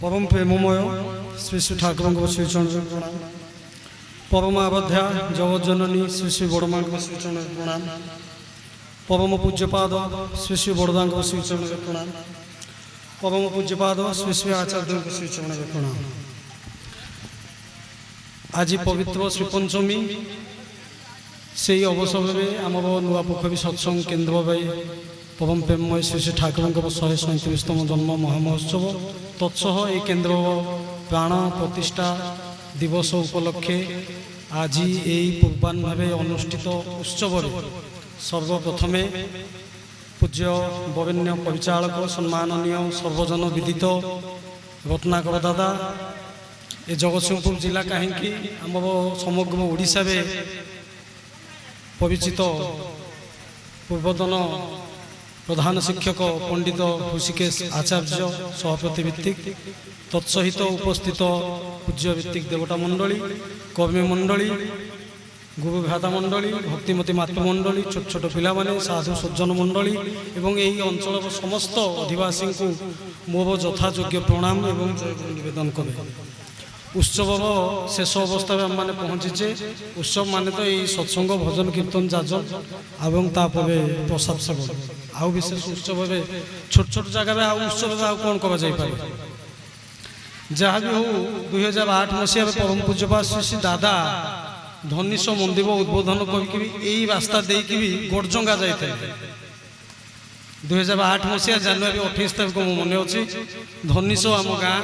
परम प्रेममय श्री श्री ठाकुर श्रीचरण प्रणाम। परम आराध्या जगत जननी श्री श्री बड़मा श्रीचरण प्रणाम। परम पूज्यपाद श्री श्री बड़दा श्रीचरण प्रणाम। परम पूज्यपाद श्री श्री आचार्य श्रीचरण प्रणाम। आज पवित्र श्री पंचमी से अवसर में आमर नुआ पोखरी सत्संग केन्द्र भाई परम प्रेममय श्री श्री ठाकुर 137तम जन्म महामहोत्सव तत्सह ये केन्द्र प्राण प्रतिष्ठा दिवस उपलक्षे आज यही पूर्वाह्ने अनुष्ठित उत्सव सर्वप्रथमे पूज्य वरेण्य परिचालक सम्माननीय सर्वजन विदित रत्नाकर दादा ये जगतसिंहपुर जिला कहीं आमर समग्र ओडिशा में परिचित पूर्वतन प्रधान शिक्षक पंडित ऋषिकेश आचार्य सभापति भित्तिक तत्सहित उपस्थित पूज्य भित्तिक देवता मंडली कर्मी मंडली गुरु भ्राता मंडली भक्तिमती मातृमंडली छोट छोट पिला माने साधु सज्जन मंडली एवं यही अंचल समस्त अधिवासी को मोर यथायोग्य प्रणाम एवं जय निवेदन करे। उत्सव शेष अवस्था में आम पहुँचीचे। उत्सव माने तो यही सत्संग भजन कीर्तन जाजन एवं तापर प्रसाद सेवन आउ विशेष उत्सव छोट छोट जगह में उत्सव आउ कौन कर जहाँ भी हो 2008 मसीह परम पूज्यपाद श्री श्री दादा धनीश मंदिर उद्बोधन करी रास्ता देकी भी गोड़जंगा जाते 2008 मसीहा जानुरी 28 तारीख को मन अच्छी धनीश आम गाँ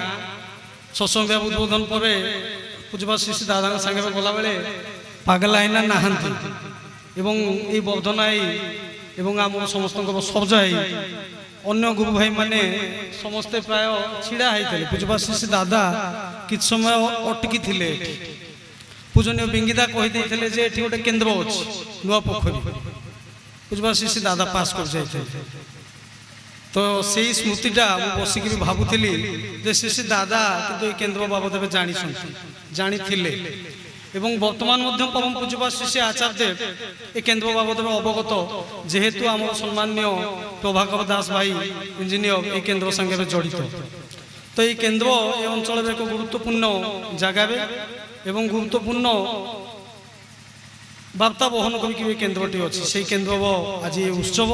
सत्संग उद्बोधन पर पूज्यपाद श्री श्री दादा सांगे गला बेले पागल आईना नहांती एवं ये वर्धनाई एवं आम समस्त सजाई अन्य गुरु भाई माने समस्ते प्राय छिड़ा होते पूज्यपाद श्री श्री दादा किछ समय अटकी थिले पूजनीय बिंगिदा कहीदे जे एठी गोटे केन्द्र अच्छी नुआ पोखरी पूज्यपाद श्री श्री दादा पास कर जाते तो से स्मृतिटा बसिक भावुली जे श्री श्री दादा कि केन्द्र बाबद जानी एवं वर्तमान परम पूज्यपाद श्री श्री आचार्य ए केन्द्र बाबद अवगत जेहेतु आम सम्मान्य प्रभाकर दास भाई इंजीनियर ए केन्द्र संगे जड़ित तो ये केन्द्र ए अंचल एक गुरुत्वपूर्ण जगह एवं गुरुत्वपूर्ण वार्ता बहन करके केन्द्रटी अच्छी से केन्द्र आज ये उत्सव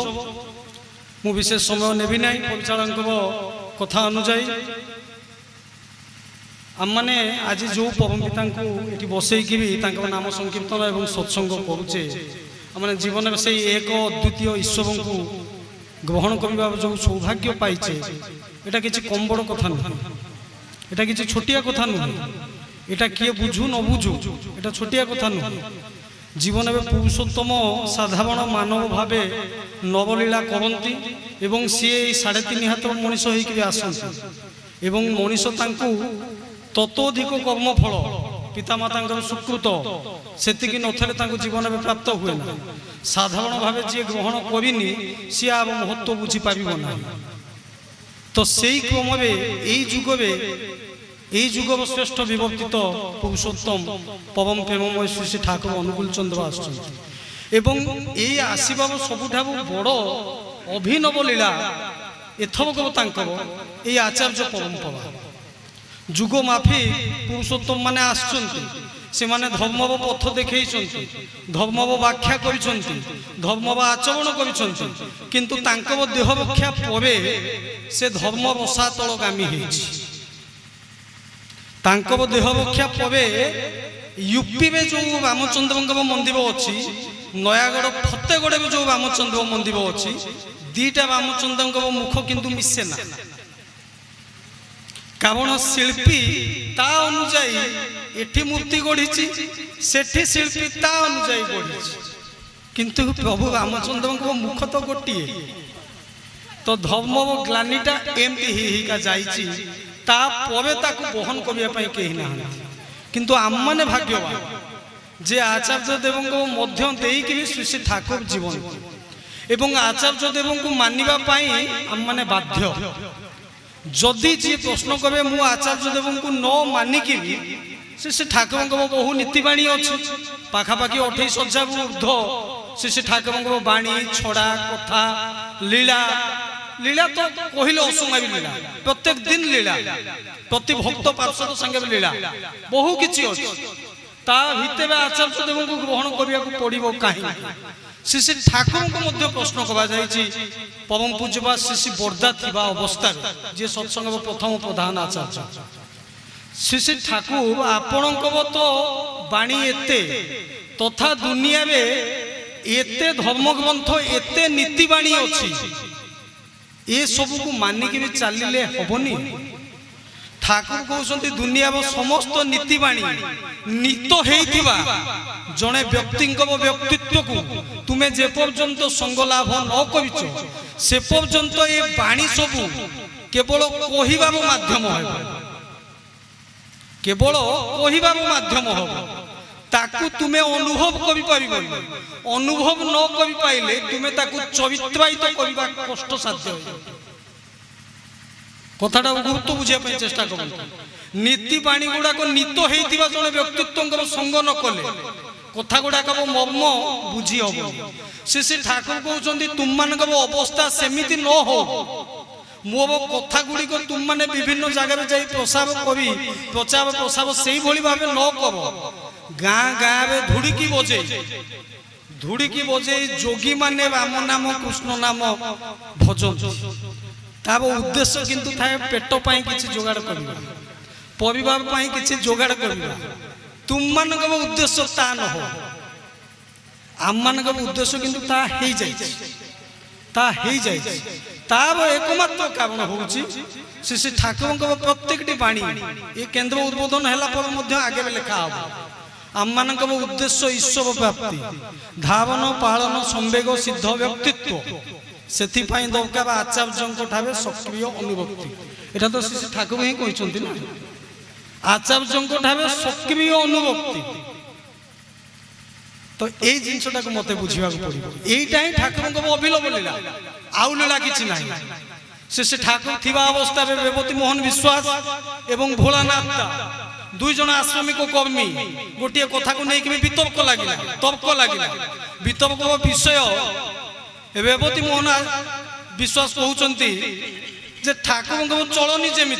मु विशेष समय नेबी ना परिचालक कथा अनुजाई आम मैंने आज जो परम पिता ये बसईकि नाम संकीर्तन और सत्संग करुचे आम जीवन में से एक अद्वितीय ईश्वर को ग्रहण करने जो सौभाग्य पाइचे यहाँ किसी कम बड़ कथा नुह यहाँ किसी छोटिया कथा नुह यहाँ किए बुझु न बुझु यहाँ छोटिया कथा नुह जीवन में पुरुषोत्तम साधारण मानव भावे नवलीला करती एवं सी 3.5 हाथ मनीष होकर आसती एवं मनीष ततोधिक कर्मफल पितामाता सुकृत से नथे जीवन में प्राप्त हुए ना साधारण भाव जी ग्रहण करनी सी आ महत्व बुझीपार ना तो से क्रम यही जुग यही जुगर श्रेष्ठ विवर्तित पुरुषोत्तम परम प्रेममय श्री श्री ठाकुर अनुकूल चंद्र आसुन आसबार सबुठ बड़ अभिनव लीला एथरक ये आचार्य परंपरा जुग माफी पुरुषोत्तम माने आसुच्च धर्मर पथ देखई धर्मर व्याख्या धर्मर आचरण कर देह रक्षा पर से धर्म रसातलगामी देह रक्षा पर यूपी में जो रामचंद्र मंदिर अच्छी नयागढ़ फतेगढ़ में जो रामचंद्र मंदिर अच्छी दीटा रामचंद्र मुख किंतु मिसे ना कारण शिल्पी ता अनुजाई एठी मूर्ति गढ़ी सेठी शिल्पी ता अनुजाई गढ़ी किंतु प्रभु रामचंद्र मुख तो गोटे तो धर्म ग्लानीटा एमती ही जाइए बहन करने कहीं ना किंतु आम मैंने भाग्यवान जे आचार्य देव मध्य श्री श्री ठाकुर जीवन एवं आचार्य देव को मानवाई आम मैंने बाध्य जदि जी प्रश्न करे मु आचार्य देव को न मानिक श्री श्री ठाकुर बहु नीतिवाणी अच्छी पाखापाखि 28,000 ऊर्ध श्री श्री ठाकुर बाणी छड़ा कथा लीला लीला तो कहले असुमा भी लीला प्रत्येक दिन लीला प्रति भक्त पार्षद संगे लीला बहु किछि अछि ता भितरे आचार्य देव को ग्रहण करिया को पड़िबो काहे श्री श्री ठाकुर को मध्य प्रश्न करा जायछि परम पूज्यपा श्री श्री बरदा थिबा अवस्था जे सत्संग प्रथम प्रधान आचार्य श्री श्री ठाकुर आपणको तो बाणी एते तथा दुनिया रे एते धर्मग्रंथ एते नीतिबाणी अछि ए सब को मानिक भी चलिले हबनी ठाकुर कहते दुनिया समस्त नीतिबाणी नीत होइथिबा जने व्यक्ति व्यक्तित्व को तुम्हें जे पर्यंत संग लाभ न करिछ से पर्यंत ए बाणी सब केवल कहिबार माध्यम हो केवल कहिबार माध्यम हो ताकू तुम्हें अनुभव करि परिबो अनुभव न करि पाइले तुम्हें ताकू चरित्रायित करबा कष्ट साध्य कथाटा गुरुत्व बुझिया पे चेष्टा करु नीति बाणी गुडा को नीत हेइथिबा जने व्यक्तित्वंकर संग न कले कथा गुडा को मर्म बुझी हो से ठाकुर कहउचंदी तुम मानक अवस्था सेमिति न हो मोर कथा गुड़ी को तुम माने विभिन्न जगह में जाई प्रसार करी प्रचार प्रसार सेही भली भाबे न करो गाँ गाँ रे धुड़िकी बजे जोगी माने राम नाम कृष्ण नाम भजन तार उद्देश्य किंतु थाए पेट पाई किछि जोगाड़ करबा परिवार पाई किछि जोगाड़ करबा तुम मानक उद्देश्य ता न हो आम मानक उद्देश्य किंतु ता हेई जाय तार एकमात्र कारण होउछि श्री श्री ठाकुर प्रत्येकटी बाणी ये केंद्र उद्बोधन हैला पर मध्य आगे लिखा हो आम मानक उद्देश्य ईश्वर प्राप्ति धावन पालन संवेग सिद्ध व्यक्तित्व से दरकार आचार्य सक्रिय अनुभूति एटा तो श्री ठाकुर ही कहते ना आचार्य सक्रिय अनुभूति तो यही जिनटा को मत बुझा पड़ो यही ठाकुर अभिलभ लीला आउ लीला कि ना से ठाकुर थिबा अवस्था रेवती मोहन विश्वास एवं भोलानाथ दुई जन आश्रमिक कर्मी गोटे कथा को लेकिन वितर्क लगे तर्क लगे वितर्क विषय रेवती मोहन विश्वास कहते ठाकुर चलनी जमी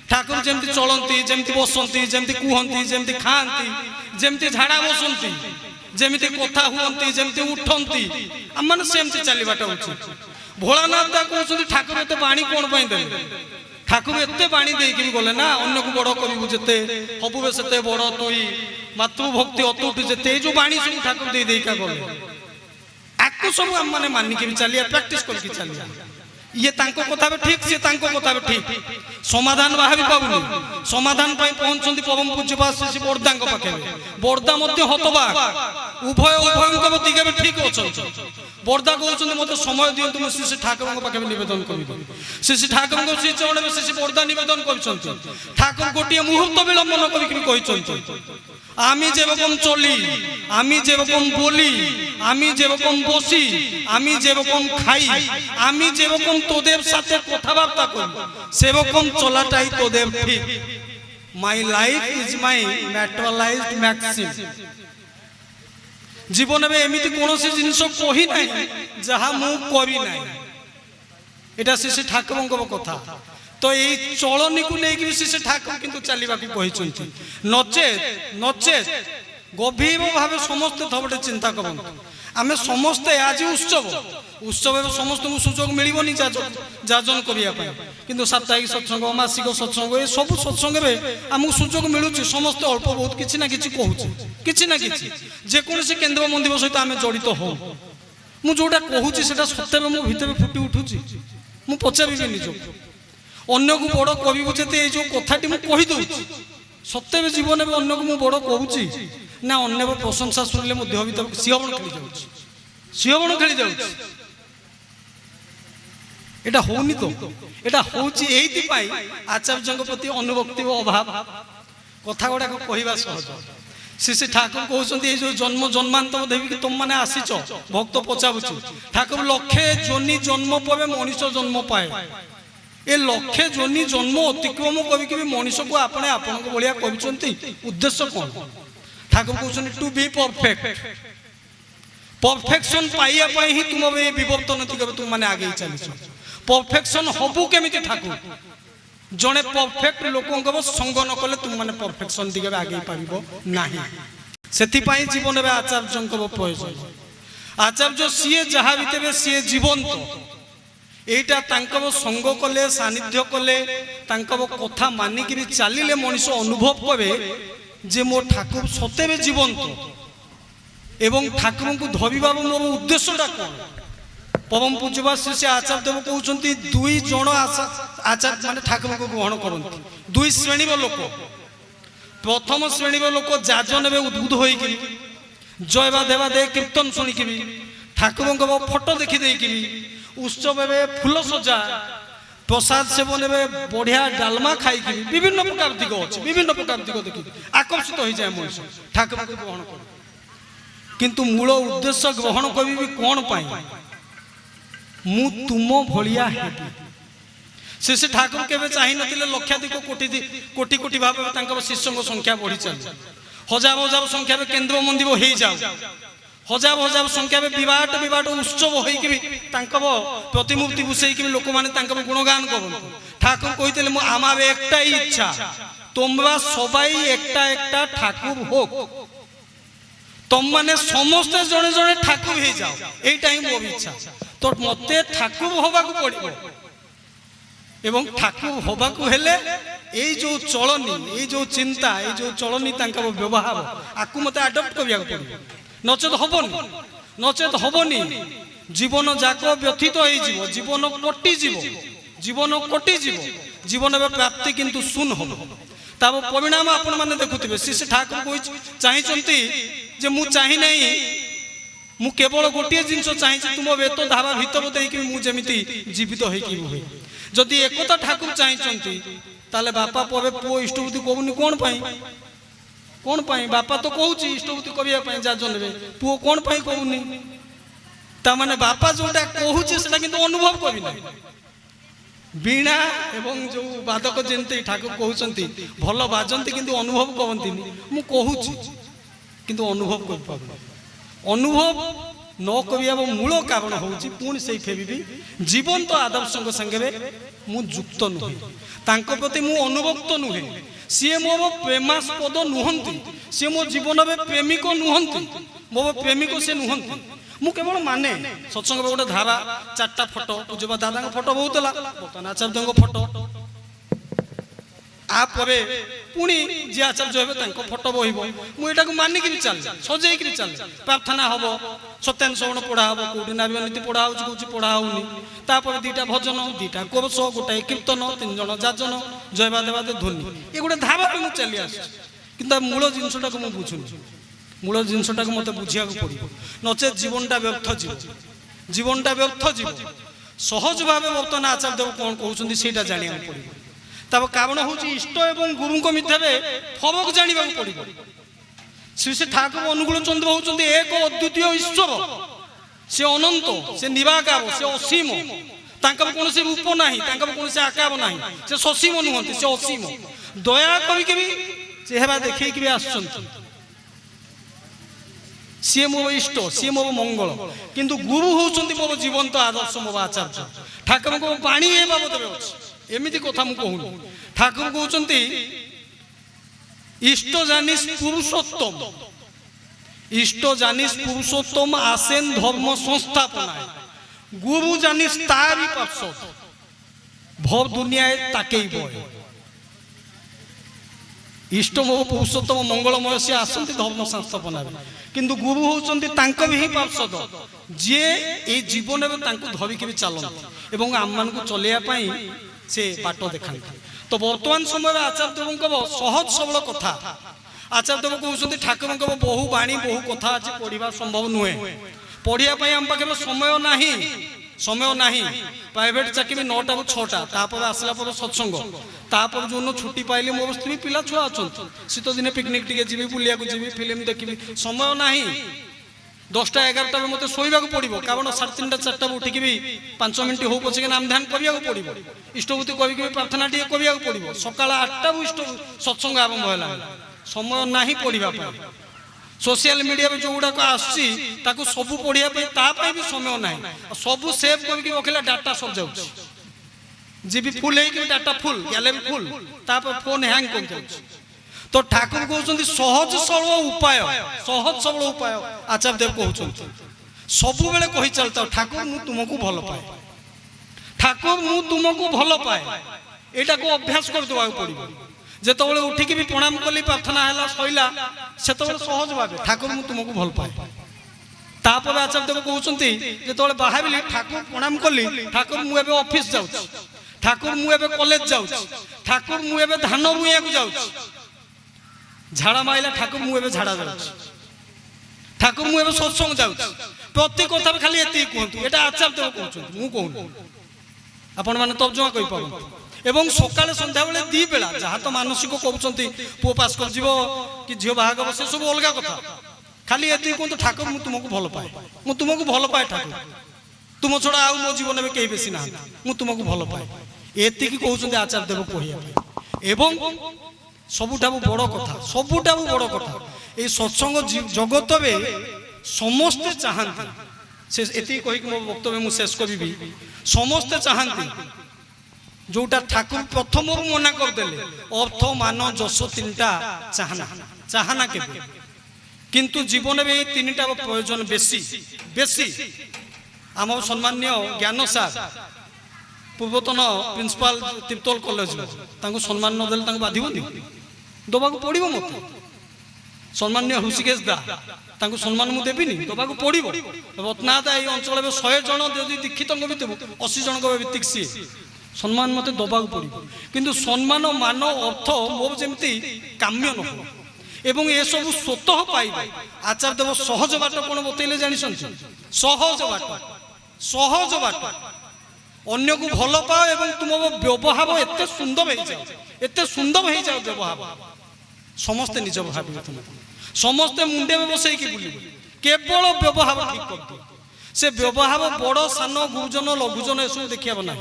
ठाकुर जमी चलती जमी बसती जमी कहती जमी खाती जमी झाड़ा बसती जमी कथा हुंती जमी उठती आम मैंने सेमती चलवाटा उचित भोलानाथ कहते ठाकुर एत बाणी कौन दे ठाकुर एते बाणी देकी गले ना अन्य को बड़ करू जिते हबुबे से बड़ तुई मातृभक्ति अतुट जिते जो बाणी सब ठाकुर दे देका गले आकु सब हम माने मानिक भी चलिया प्रैक्टिस करके चलिया ये तांको कथा ठीक से तांको कथा ठीक समाधान बाहरी पाबुनी समाधान पाई पहुंचंती परम पूज्यपा श्री बरदा पाखे बरदा मध्य हतबा उभय उभय दिगे ठीक अच्छा बरदा कहते मत समय दिंतु मुझे श्री ठाकुर पाखे नवेदन करी श्री ठाकुर श्री चरण श्री बरदा नवेदन कर ठाकुर गोटे मुहूर्त विलंबन कर आमी जेरकम चली आमी जेरकम बोली आमी जेरकम बसी आमी जेरकम खाई आमी जेरकम तोदेर साथे कथाबार्ता करी सेरकम चलाटाई तोदेर ठीक my life is my materialised maxim जीवन में एमिति कोनोसी जिनिस कहि नै जहा मु करी नै एटा श्री ठाकुर कथा तो ये चलनी को लेकिन श्री ठाकुर किंतु चलवा कहते नचेत नचेत गभीर भाव समस्त थबटे चिंता करते आम समस्ते आज उत्सव उत्सव समस्त सुजोग मिलनी जाजन करने किंतु साप्ताहिक सत्संग मासिक सत्संग ये सब सत्संग आमको सुजोग मिलूँ समस्त अल्प बहुत किसी ना कि कहूँ ना कि जेकोसी केन्द्र मंदिर सहित आम जड़ित हो मुझा कहूँ सत्य मो भीतर फुटी उठुची मु पचारि निजक अन्य को बड़ कवि जे जो कथाटी मुझे सत्य जीवन में अन्य को मुझे बड़ कहूँ ना अन्य प्रशंसा शुणिले मो देह भर सिंहबण खेली जाऊँ सिंहबण खेली जाऊँ एटा होनी तो एटा होची एइतिपाई आचार्य प्रति अनुभक्ति अभाव कथा गुड़ा कहवा सहज श्री ठाकुर कहते जो जन्म जन्मांतर देवी तुम मैंने आसीच भक्त पचारुचु ठाकुर लक्षे जोनी जन्म पर मनीष जन्म पाए ए लक्षे जोनी जन्म अतिक्रम करके मनीष को आपने आपण भाया कर उद्देश्य कौन ठाकुर कहते टू बी परफेक्ट परफेक्शन पाइबा ही तुम विवर्तन दिगरे तुम मैंने आगे चलीच परफेक्शन हबु केमिति ठाकुर जड़े परफेक्ट लोक संग न कले तुम मैंने परफेक्शन दिगे आगे पार ना से जीवन में आचार्य प्रयोजन आचार्य सीए जहाँ भी तेरे सीए जीवंत एटा संग कले सानिध्य कले कथा मानिक चलिले मनीष अनुभव करे जे मो ठाकुर सतेरे जीवंत एवं ठाकुर को धरवार मोर उद्देश्यटा कौन परम पूज्यवा श्री श्री आचार्य देव कहते दुई जन आचार्य माने ठाकुर को ग्रहण करते दुई श्रेणी लोक प्रथम श्रेणी लोक जाजन उद्बुद्ध हो जय बाधेवा दे कीर्तन शुणिकी ठाकुर फोटो देखी उत्सव फूल सजा प्रसाद सेवन बढ़िया डालमा खाई विभिन्न प्रकार दिग अच्छे विभिन्न प्रकार दिग देखी आकर्षित हो जाए मनुष्य ठाकुर को ग्रहण कर किंतु मूल उद्देश्य ग्रहण करी कौन पाई मु तुम भलिया हेबी से ठाकुर केवे चाहि नथिले लक्षाधिक कोटि कोटि भाव शिष्यों संख्या बढ़ी चली हजार हजार संख्या केन्द्र मंदिर हो जाओ हजार हजार संख्या विराट विराट उत्सव हो प्रतिमूर्ति बुसई लोक मैंने गुणगान कर ठाकुर कहते आमार एक इच्छा तुम्हारा सबाई एक ठाकुर हो तुम मैंने समस्ते जड़े जड़े ठाकुर हो जाओ यहीटा ही मोर इच्छा तो मत ठाकुर होबाकू पड़ो एवं ठाकुर होबाकू हेले ये जो चलनी ये जो चिंता ये जो चलनी व्यवहार आपको मत आडप्ट करिया पड़ो नचेत हबनी नचेत हबनी जीवन जाक व्यथित हो जीवन कटिजीव जीवन कटिजीव जीवन प्राप्ति किंतु शून हम तार परिणाम आपण मैंने देखुवे श्री ठाकुर चाहिए जे मु चाही नहीं मु केवल गोटे जिनस चाहिए तुम वेत धारा भीतर देकी मुझे जीवित हो जदि एकता ठाकुर चाहिए ताले बापा पर पुओ इष्टबुद्धि कहूनी कौन पाई बापा तो कहूँ इष्टबुद्धि करने जाजन पुओ कौन पाई कहूनी ताने बापा जोटा कहूँ से अनुभव करना वीणा एवं जो बादक जमी ठाकुर कहते भल बाजती किंतु अनुभव करती मु कहूँ किंतु अनुभव कर अनुभव न कर मूल कारण हूँ पुणी से फेरी जीवंत आदर्श संगे मु युक्त नुहे प्रति मु अनुभक्त नुहे सी मोर प्रेमास्पद नुहंती सी मो जीवन में प्रेमिक नुहंती मो प्रेमिक से नुहंती मु केवल माने सत्संग गोटे धारा चार्टा फोटो पूज्य दादा फोटो बहुत बर्तमान आचार्य फोटो आपरे पुणी जी आचार्य हे फोटो बहटा को मानिक चल सजेक चल प्रार्थना हम सत्यान श्रवण पढ़ा हम कौटी नारी नीति पढ़ा कौच पढ़ा होनी दीटा भजन दीटा कोरस गोटाए कीर्तन 3 जन जाजन जयवा देवादे ध्वनि ये गोटे धारा मुझे चली आस कि मूल जिनटा को मुझे बुझुनी मूल जिनटा को मत बुझा पड़ो नचे जीवनटा व्यर्थ जीवनटा व्यर्थ जीव सहज भाव बर्तमान आचार्य देव कौन कहते से जाना पड़ो तब कारण हूँ इष्ट एवं गुरु मध्य फरक जाना पड़ो श्री श्री ठाकुर अनुकूल चंद्र होती एक अद्वितीय ईश्वर से अनंत से निराकार से असीम कौन से रूप ना कौन से आकार ना से ससीम नुहति से असीम दया करके चेहरा देखी आस सी मो इष्ट सी मो मंगल किंतु गुरु होती मोर जीवंत आदर्श मो आचार्य ठाकुर को पाणी ए बाबद अच्छी एमती कथा मुझे कहूनी ठाकुर कहते इष्ट जानिस पुरुषोत्तम इष्ट जानिस पुरुषोत्तम आसेन धर्म संस्थापनाय गुरु जानिस तारी पार्षद भव दुनिया ताके बय इष्ट मो पुरुषोत्तम मंगलमय से आसती धर्म संस्थापना किंतु गुरु होती ही पार्षद जी ये जीवन में धरिकी भी चलती एवं आम मान चलैया से बाट देखा तो वर्तमान समय आचार्य देव सहज सबल कथा आचार्य देव कहते ठाकुर बहु बाणी बहु कथा आज पढ़ा संभव नुहे पढ़ाई आम पाखे समय ना प्राइवेट चाकरी 9टा ରୁ 6टा आसला सत्संग जो छुट्टी पाइली मोर स्त्री पिला छुआ अच्छा शीत दिन पिकनिक टे जी बुलिया जी फिल्म देखी समय ना 10टा 11टा मत शोवा पड़ो कारण 3:30 4टा उठिक भी 5 मिनट हो पचे नाम ध्यान करा पड़ो इष्टबुद्धि करके प्रार्थना टे करा पड़ो सका 8टा इष्ट सत्संग आरंभ है समय ना पढ़ाई सोशल मीडिया जो गुड़ाक आसू सब पढ़ाई भी समय ना सब सेव करके रखला डाटा सब जाऊँ जीबी फुल है डाटा फुल गैलेरी फुल तापर फोन हैंग कर जाउछ तो ठाकुर कहउछन्ती सहज सरल उपाय सहज सरल उपाय आचार्य देव कहउछन्ती सबु बेले कहि चलता ठाकुर मु तुमको भल पाए ठाकुर मु तुमको भल पाए एटा को अभ्यास कर देबा पड़िबो जेतबेले उठिकी भी प्रणाम कली प्रार्थना हैला सइला सेतबेले सहज भाबे ठाकुर मु तुमको भल पाए तापर आचार्य देव कहउछन्ती जेतबेले बाहाबिली ठाकुर प्रणाम कली ठाकुर मु एबे ऑफिस जाउछ ठाकुर मु एबे कॉलेज जाउछ ठाकुर मु एबे धान रुइया को जाउछ झाड़ा माइला ठाकुर मु एबे झाड़ा जाउछ ठाकुर मु एबे सत्संग जाउछ प्रति कथा खाली एति कहंतु एटा आचार्य देव कहउछन्ती मु कहू आपण माने तर्जुमा कहि पाबो एवं सकाळे संध्या बेले दी बेला जहा तो मानसिक कहउछन्ती पो पास कर जीवो कि झियो बाहाग बसे सब अलगा कथा खाली एति कहंतु ठाकुर मु तुमको भल पाए मु तुमको भल पाए ठाकुर तुम छड़ा आउ मो जीवन में केही बेसी ना मु तुमको भल पाए एति की कहउछन्ती आचार्य देव कहिया एवं सबुठाबु बड़ कथा सबुठाबु बड़ कथा ए सत्संग जगत में समस्त चाहती से एति कहि कि मो वक्तव्य मु शेष करिबी समस्त चाहती जोटा ठाकुर प्रथम मना कर देले अर्थ मान जस तीनटा चाहना चाहना के किंतु जीवन में तीनटा प्रयोजन बेसी बेसी आम सम्मान्य ज्ञान सार पूर्वतन प्रिंसिपाल तिर्तोल कॉलेज तांको सम्मान न देले तांको बाधिबोनी दबाको पड़िबो मते सम्मान्य ऋषिकेश दा तांको सम्मान मु देबिनी दबाको पड़िबो रत्नादा ए अंचल में 100 जन यदि दीक्षितंग भितर 80 जन को भित्तिक सी सम्मान मते दबाको पड़िबो किंतु सम्मान मान अर्थ मोर जेमति काम्य न हो एवं ए सब स्वतः पाइबे आचार्य देव सहज बाट कोन बतैले जानि सन्ति सहज बाट अन्य को भल पाओ एवं तुम व्यवहार एते सुंदर हो जाओ एते सुंदर हो जाओ व्यवहार समस्ते निज भाव तुम समस्ते मुंडे में बसई की बुल केवल व्यवहार ठीक कर दियो से व्यवहार बड़ सान गुरुजन लघुजन एसब देखिया ना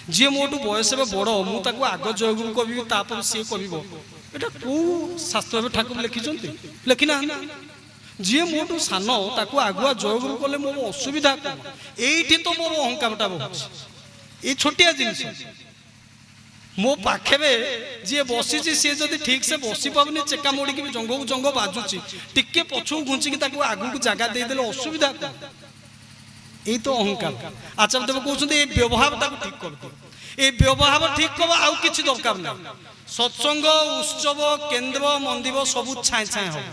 जी मोटू बयस बड़ मुझे आग जयगुरु कवि तापर सी कह एटा को शास्त्र ठाकुर लिखिं लिखि ना जी मोटू सान ताकू आगुआ जयगुरु कले मोर असुविधा कौन ये तो मोर अहंकारटा बहुत ये छोटिया जिनिस मो पाखे जी बसी सी जब ठीक से बसी पाबनी चेका मोड़ी भी जंग को जंग बाजुची टिके पछू घुंचिकी आगू को जगह देदेले असुविधा कौन ये तो अहंकार आचार्य देव कहते ये व्यवहार ठीक कर दो ये व्यवहार ठीक कर आउ किसी दरकार ना सत्संग उत्सव केन्द्र मंदिर सब छाए छाए हम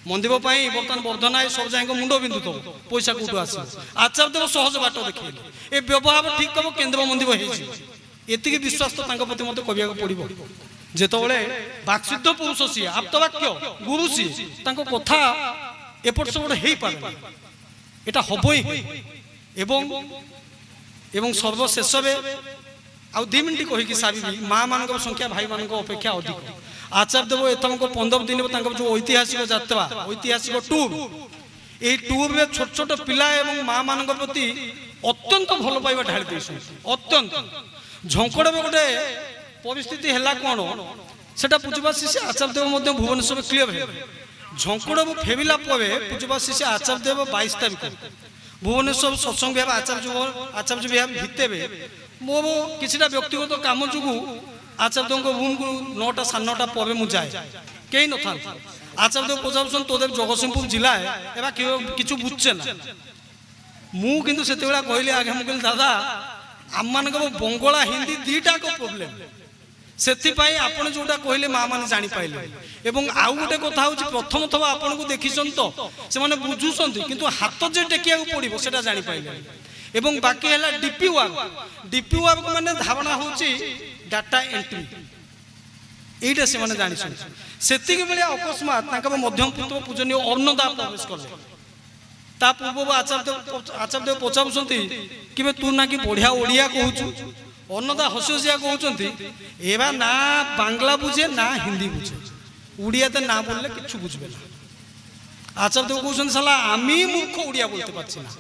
मंदिर बर्तमान वर्धना सब जाए मुंड बिंदु तो पैसा कौटू आस आचार्य देव सहज बाट देखे ये व्यवहार ठीक कब केन्द्र मंदिर एति विश्वास तो प्रति मत कहया पड़ो जिते बाक्सिद्ध पुरुष सी आप्तवाक्य गुरु सी कथा एपट सेपट हो पारे यहाँ हम ही एवं एवं सर्वशेष आउ 2 मिनट कहीकि सारी माँ मान संख्या भाई मान अपेक्षा अधिक आचार्य देव एतम 15 दिन जो ऐतिहासिक यात्रा ऐतिहासिक टूर ये टूर में छोट छोट पिला एवं माँ मान प्रति अत्यंत भल पाइबा ढाली दे अत्यंत झंकड़ में गोटे परिस्थिति है कौन से पूजवासी से आचार्य देव भुवनेश्वर क्लियर है झंकड़ फेरिला पूजवासी से आचार्य देव 22 तारीख भुवनेश्वर सत्संग विहार आचार्य विहार भित्ते मोर किसी व्यक्तिगत काम जो आचार्य देव रूम को 9टा 9:30 पर मुझे कहीं न था आचार्य देव पचार तो जगतसिंहपुर जिला है कि बुझे ना मुझे से कहली आगे मुझे दादा आम मान बंगला हिंदी 2टा प्रोब्लेम से आपड़ जोटा कहले माँ मैंने जापारे आउ गोटे कथा हूँ प्रथम थर आपन को देखी तो से बुझुंट कि हाथ जे टेकिया पड़ो से जापारे एवं बाकी है डीपी वर्क माने धारणा हूँ डाटा एंट्री यहीटा से जानी से अकस्मात मध्यम पुत्र पूजनीय अन्नदा प्रवेश कले पूर्व आचार्य देव पचारूँ कि तू ना कि बढ़िया ओडिया कहूँ अन्नदा हसी हसिया कहते एबा ना बांग्ला बुझे ना हिंदी बुझे उड़िया तो ना बोलले किच्छु बुझबे ना आचार्य देव कहते साला आमी मूर्ख उड़िया बोलते पारछि ना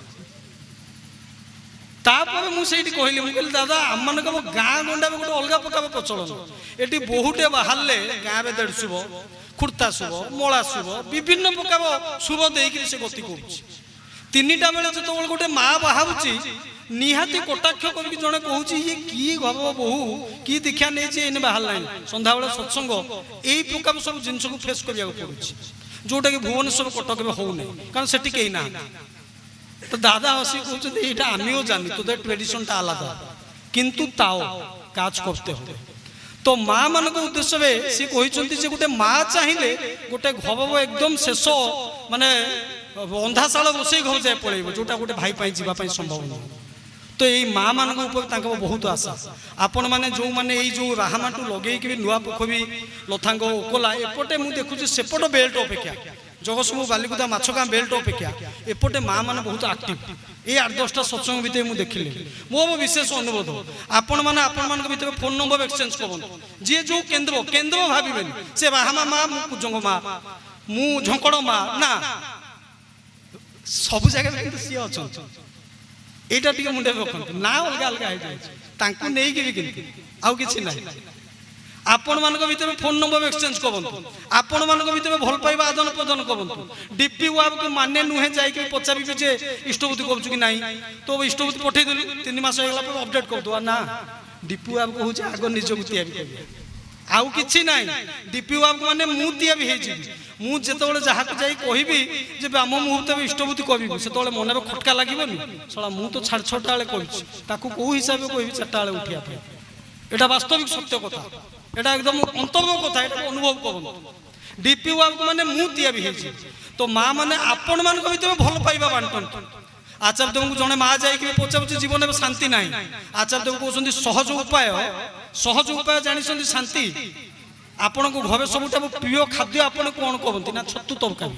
तापर मुझे कहली दादा आम मान गाँ गंडा में गोटे अलग प्रकार प्रचलन ये बहुटे बाहर गाँव में 1.5 शुभ खुर्ता शुभ मला शुभ विभिन्न प्रकार शुभ देकर से गति कर ତିନିଟା ବେଳେ ଯେତେବେଳେ ଗୋଟେ ମା ବାହାରୁଛି ନିହାତି କଟାକ୍ଷ କରିକି ଜଣେ କହୁଛି ଇଏ କିଏ ଘର ବୋହୁ କି ଦୀକ୍ଷା ନେଇଛି ଏଇନେ ବାହାରିଲାଣି ସନ୍ଧ୍ୟାବେଳେ ସତ୍ସଙ୍ଗ, ଏଇ ପ୍ରକାର ସବୁ ଜିନିଷକୁ ଫେସ୍ କରିବାକୁ ପଡୁଛି, ଯୋଉଟାକି ଭୁବନେଶ୍ୱର କଟକରେ ହଉନି, କାରଣ ସେଠି କେହି ନାହାନ୍ତି। তো দাদা হসি কହୁଛନ୍ତି এটা আমিও জানি তোদের ট্রেডিশনটা আলাদা, কিন্তু তাও কাজ করতে হবে। তো মা ମାନଙ୍କ উদ্দেশ্যে সে କହିଛନ୍ତି যে গোটে মা চাহিলে গোটে ঘর একদম শেষ মানে ରନ୍ଧାଶାଳ ରୋଷେଇ ଘର ଯାଏ ପଳେଇବ, ଯୋଉଟା ଗୋଟେ ଭାଇ ପାଇଁ ଯିବା ପାଇଁ ସମ୍ଭବ ନୁହେଁ। ତ ଏଇ ମା ମାନଙ୍କ ଉପରେ ତାଙ୍କର ବହୁତ ଆଶା। ଆପଣମାନେ ଯୋଉମାନେ ଏଇ ଯୋଉ ରାହାମାଟୁ ଲଗେଇକି ନୂଆ ପୋଖରୀ ଲଥାଙ୍ଗ ଓକଲା ଏପଟେ ମୁଁ ଦେଖୁଛି ସେପଟ ବେଲ୍ଟ ଅପେକ୍ଷା ଜଗତସିଂହପୁର ବାଲିକୁଦା ମାଛଗାଁ ବେଲ୍ଟ ଅପେକ୍ଷା ଏପଟେ ମା ମାନେ ବହୁତ ଆକ୍ଟିଭ। এই 8-10টা ସତ୍ସଙ୍ଗ ଭିତରେ ମୁଁ ଦେଖିଲି, ମୋର ବିଶେଷ ଅନୁରୋଧ ଆପଣମାନେ ଆପଣମାନଙ୍କ ଭିତରେ ଫୋନ୍ ନମ୍ବର ଏକ୍ସଚେଞ୍ଜ କରନ୍ତୁ। ଯିଏ ଯୋଉ କେନ୍ଦ୍ର ଭାବିବେନି ସେ ରାହାମା ମା, ମୁଁ କୁଜଙ୍ଗ ମା, ମୁଁ ଝଙ୍କଡ଼ ମା, ନା ସବୁ ଜାଗାରେ କିନ୍ତୁ ସିଏ ଅଛନ୍ତି। এইটা ଟିକେ ମୁଣ୍ଡରେ ରଖନ୍ତୁ, ନା ଅଲଗା ଅଲଗା ହେଇଯାଇଛି ତାଙ୍କୁ ନେଇକି ବି କିନ୍ତୁ ଆଉ କିଛି ନାହିଁ। ଆପଣମାନଙ୍କ ଭିତରେ ଫୋନ୍ ନମ୍ବର ଏକ୍ସଚେଞ୍ଜ କରନ୍ତୁ, ଆପଣମାନଙ୍କ ଭିତରେ ଭଲ ପାଇବା ଆଦାନ ପ୍ରଦାନ କରନ୍ତୁ। ଡିପି ୱାର୍କକୁ ମାନେ ନୁହେଁ ଯାଇକି ପଚାରିବି ଯେ ଇଷ୍ଟବୁତି କରୁଛୁ କି ନାହିଁ, ତ ଇଷ୍ଟବୁତି ପଠେଇଦେଲୁ 3 ମାସ ହେଇଗଲା ପରେ ଅପଡେଟ୍ କରିଦେବା, ନା ଡିପି ୱାର୍କ ହେଉଛି ଆଗ ନିଜକୁ ତିଆରି କରିବା, ଆଉ କିଛି ନାହିଁ। ଡିପି ୱାର୍କ ମାନେ ମୁଁ ତିଆରି ହେଇଯିବି, ମୁଁ ଯେତେବେଳେ ଯାହାକୁ ଯାଇ କହିବି ଯେ ଆମ ମୁହୂର୍ତ୍ତରେ ଇଷ୍ଟବୁତି କରିବୁ ସେତେବେଳେ ମନରେ ଖଟକା ଲାଗିବନି, ଶଳା ମୁଁ ତ 6:30 ବେଳେ କରିଛି, ତାକୁ କୋଉ ହିସାବରେ କହିବି 4ଟା ବେଳେ ଉଠିବା ପାଇଁ। এটা বাস্তবিক সত্য কথা, এটা একদম অন্তর্গত কথা, এটা অনুভব করুন। ডিপি ওয়ার্ক মানে মু তিয়ারি হয়েছি, তো মা মানে আপন ମାନଙ୍କ ভিতরে ভাল পাইবা বাଣ୍ଟନ୍ତୁ। আচার্যদেবଙ୍କୁ জଣେ মা ଯାଇକି ପଚାରୁଛି ଜୀବନରେ ଶାନ୍ତି ନାହିଁ, ଆଚାର୍ଯ୍ୟଦେବ କହୁଛନ୍ତି ସହଜ ଉପାୟ ଜାଣିଛନ୍ତି ଶାନ୍ତି। ଆପଣଙ୍କ ଘରେ ସବୁଠାରୁ ପ୍ରିୟ ଖାଦ୍ୟ ଆପଣ କ'ଣ କରନ୍ତି ନା ଛତୁ ତରକାରୀ,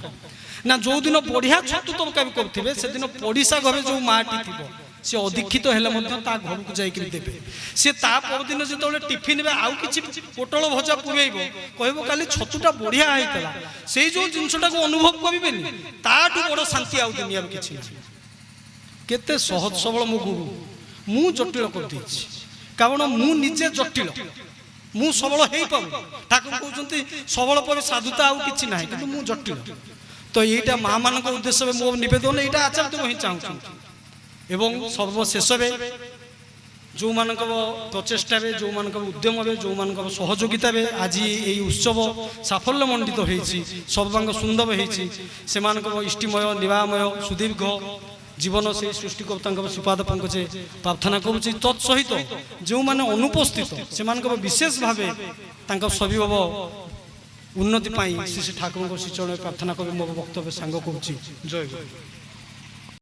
ନା ଯୋଉଦିନ ବଢିଆ ଛତୁ ତରକାରୀ କରୁଥିବେ ସେଦିନ ପଡ଼ିଶା ଘରେ ଯୋଉ ମାଟି ଥିବ সে অদীক্ষিত হলে মধ্যে তা ঘরକୁ ଯାଇକି দেবে। সে তা পরদিন যেতବେଳେ টিফিନରେ ଆଉ କିଛି পୋଟଳ ভজা পুরেইব କହିବ কালি ଛତୁটা বঢ়িয়া ହେଇଥିଲା, সেই ଯୋଉ ଜିନିଷଟାକୁ ଅନୁଭବ କରିବେନି ତାଠୁ ବଡ଼ ଶାନ୍ତି ଆଉ ଦୁନିଆରେ କିଛି ନାହିଁ। କେତେ ସହଜ ସବଳ ମୋ ଗୁରୁ, ମୁଁ ଜଟିଳ କରିଦେଇଛି, କାରଣ ମୁଁ ନିଜେ ଜଟିଳ, ମୁଁ ସବଳ ହେଇପାରୁ। ଠାକୁର କହୁଛନ୍ତି ସବଳ ପରି ସାଧୁତା ଆଉ କିଛି ନାହିଁ, କିନ୍ତୁ ମୁଁ ଜଟିଳ। ତ এইটা ମା ମାନଙ୍କ ଉଦ୍ଦେଶ୍ୟରେ ମୋ ନିବେଦନ, এইটা ଆଚାର୍ଯ୍ୟ ହିଁ ଚାହୁଁଛନ୍ତି। এবং সর্বশেষে যে প্রচেষ্টারে যে উদ্যমে যে সহযোগিতার আজ এই উৎসব সাফল্যমণ্ডিত হয়েছি, সর্বাঙ্গ সুন্দর হয়েছি, সে ইষ্টিময় নিরাময় সুদীর্ঘ জীবন সেই সৃষ্টিকর্তা শ্রীপাদ পঙ্কজে প্রার্থনা করছি। তৎসহিত যে অনুপস্থিত সে বিশেষ ভাবে তাঁর সবিভব উন্নতি পাই শ্রী শ্রী ঠাকুর শ্রীচরণে প্রার্থনা করে মো বক্তব্য সাঙ্গ করছি। জয় গুরু।